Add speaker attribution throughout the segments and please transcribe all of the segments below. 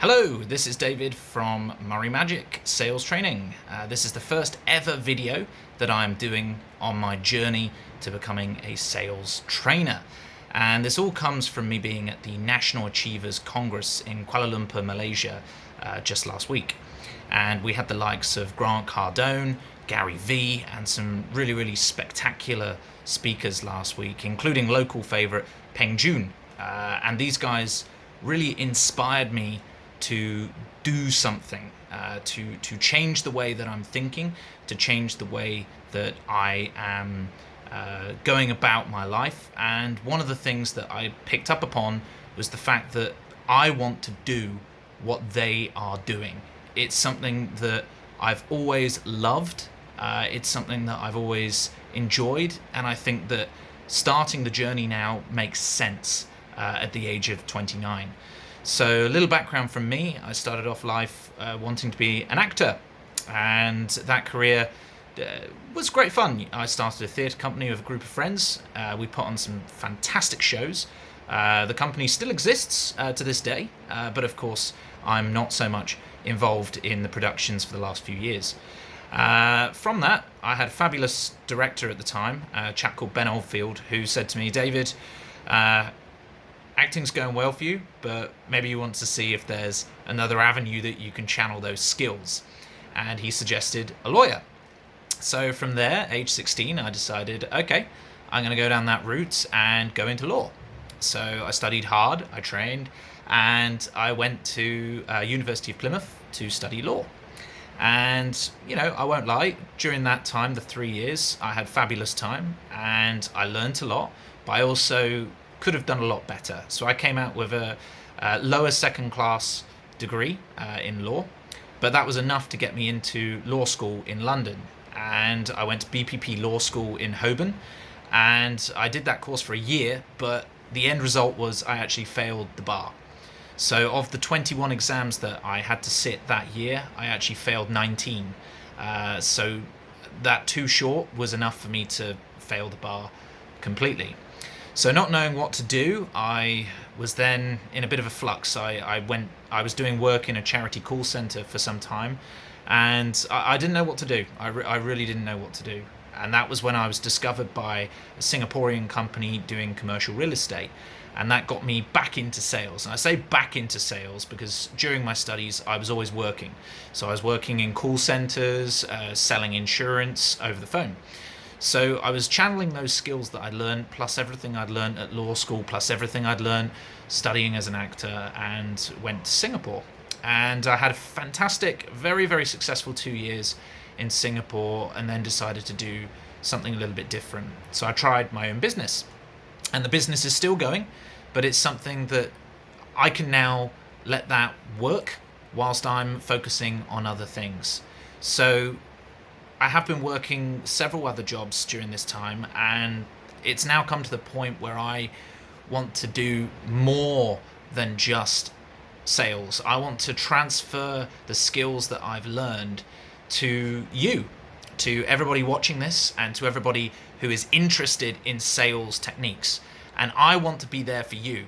Speaker 1: Hello, this is David from Murray Magic Sales Training. This is the first ever video that I'm doing on my journey to becoming a sales trainer. And this all comes from me being at the National Achievers Congress in Kuala Lumpur, Malaysia, just last week. And we had the likes of Grant Cardone, Gary Vee, and some really spectacular speakers last week, including local favorite Peng Joon. And these guys really inspired me to do something, to change the way that I'm thinking, to change the way that I am going about my life. And one of the things that I picked up upon was the fact that I want to do what they are doing. It's something that I've always loved. It's something that I've always enjoyed. And I think that starting the journey now makes sense at the age of 29. So a little background from me. I started off life wanting to be an actor, and that career was great fun. I started a theatre company with a group of friends. We put on some fantastic shows. The company still exists to this day, but of course I'm not so much involved in the productions for the last few years. From that, I had a fabulous director at the time, a chap called Ben Oldfield, who said to me, David, acting's going well for you, but maybe you want to see if there's another avenue that you can channel those skills. And he suggested a lawyer. So from there, age 16, I decided, okay, I'm going to go down that route and go into law. So I studied hard, I trained, and I went to University of Plymouth to study law. And, you know, I won't lie, during that time, the 3 years, I had fabulous time and I learned a lot, but I also could have done a lot better. So I came out with a lower second class degree in law, but that was enough to get me into law school in London. And I went to BPP Law School in Holborn, and I did that course for a year, but the end result was I actually failed the bar. So of the 21 exams that I had to sit that year, I actually failed 19. So that too short was enough for me to fail the bar completely. So not knowing what to do, I was then in a bit of a flux. I was doing work in a charity call center for some time, and I didn't know what to do. I really didn't know what to do. And that was when I was discovered by a Singaporean company doing commercial real estate. And that got me back into sales. And I say back into sales because during my studies, I was always working. So I was working in call centers, selling insurance over the phone. So I was channeling those skills that I'd learned, plus everything I'd learned at law school, plus everything I'd learned studying as an actor, and went to Singapore. And I had a fantastic, very successful 2 years in Singapore, and then decided to do something a little bit different. So I tried my own business. And the business is still going, but it's something that I can now let that work whilst I'm focusing on other things. So I have been working several other jobs during this time, and it's now come to the point where I want to do more than just sales. I want to transfer the skills that I've learned to you, to everybody watching this, and to everybody who is interested in sales techniques. And I want to be there for you.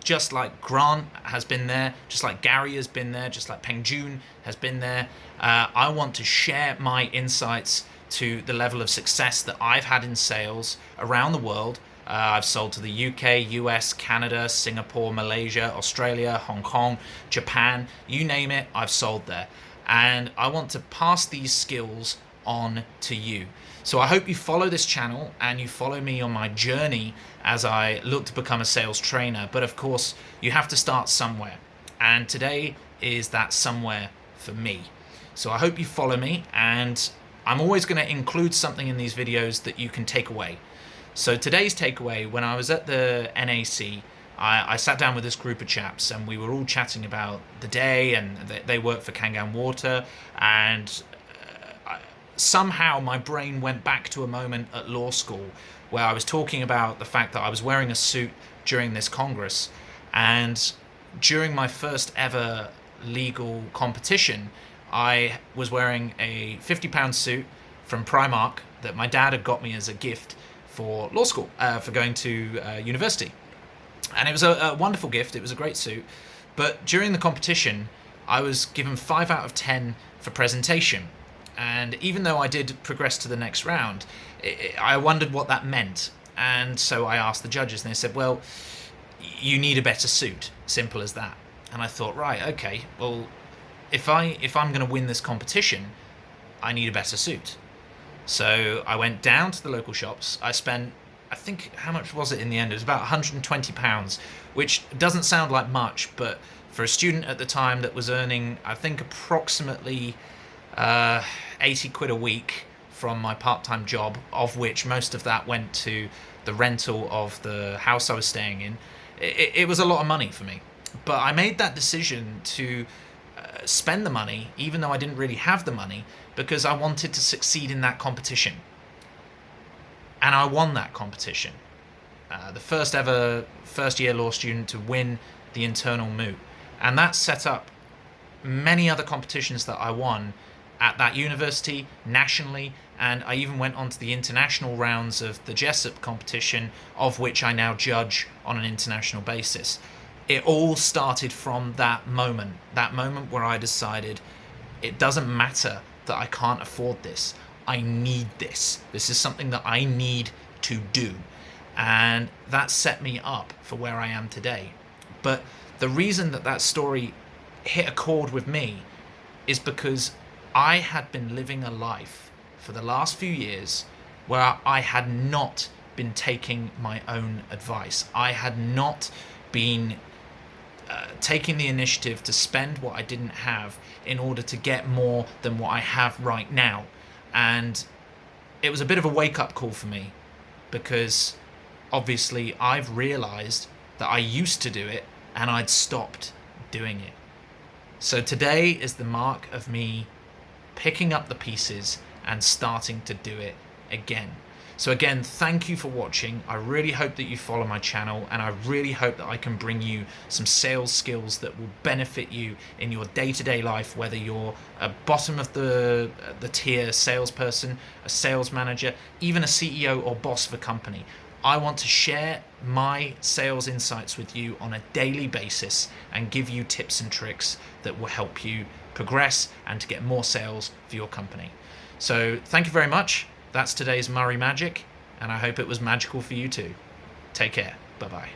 Speaker 1: Just like Grant has been there, just like Gary has been there, just like Peng Joon has been there. I want to share my insights to the level of success that I've had in sales around the world. I've sold to the UK, US, Canada, Singapore, Malaysia, Australia, Hong Kong, Japan, you name it, I've sold there. And I want to pass these skills on to you. So I hope you follow this channel and you follow me on my journey as I look to become a sales trainer. But of course, you have to start somewhere. And today is that somewhere for me. So I hope you follow me, and I'm always going to include something in these videos that you can take away. So today's takeaway, when I was at the NAC, I sat down with this group of chaps and we were all chatting about the day, and they work for Kangen Water, and somehow my brain went back to a moment at law school where I was talking about the fact that I was wearing a suit during this Congress, and during my first ever legal competition, I was wearing a £50 suit from Primark that my dad had got me as a gift for law school, for going to university. And it was a wonderful gift. It was a great suit. But during the competition, I was given 5 out of 10 for presentation. And even though I did progress to the next round, I wondered what that meant. And so I asked the judges, and they said, well, you need a better suit. Simple as that. And I thought, right, okay, well, if I'm going to win this competition, I need a better suit. So I went down to the local shops. I spent, I think, how much was it in the end? It was about £120, which doesn't sound like much, but for a student at the time that was earning, I think, approximately 80 quid a week from my part-time job, of which most of that went to the rental of the house I was staying in, it was a lot of money for me. But I made that decision to spend the money, even though I didn't really have the money, because I wanted to succeed in that competition. And I won that competition. The first ever first-year law student to win the internal moot. And that set up many other competitions that I won at that university, nationally, and I even went on to the international rounds of the Jessup competition, of which I now judge on an international basis. It all started from that moment where I decided it doesn't matter that I can't afford this. I need this. This is something that I need to do. And that set me up for where I am today. But the reason that story hit a chord with me is because I had been living a life for the last few years where I had not been taking my own advice. I had not been taking the initiative to spend what I didn't have in order to get more than what I have right now. And it was a bit of a wake-up call for me, because obviously I've realized that I used to do it and I'd stopped doing it. So today is the mark of me picking up the pieces and starting to do it again. So again, thank you for watching. I really hope that you follow my channel, and I really hope that I can bring you some sales skills that will benefit you in your day-to-day life, whether you're a bottom of the tier salesperson, a sales manager, even a CEO or boss of a company. I want to share my sales insights with you on a daily basis and give you tips and tricks that will help you progress and to get more sales for your company. So thank you very much. That's today's Murray Magic, and I hope it was magical for you too. Take care. Bye-bye.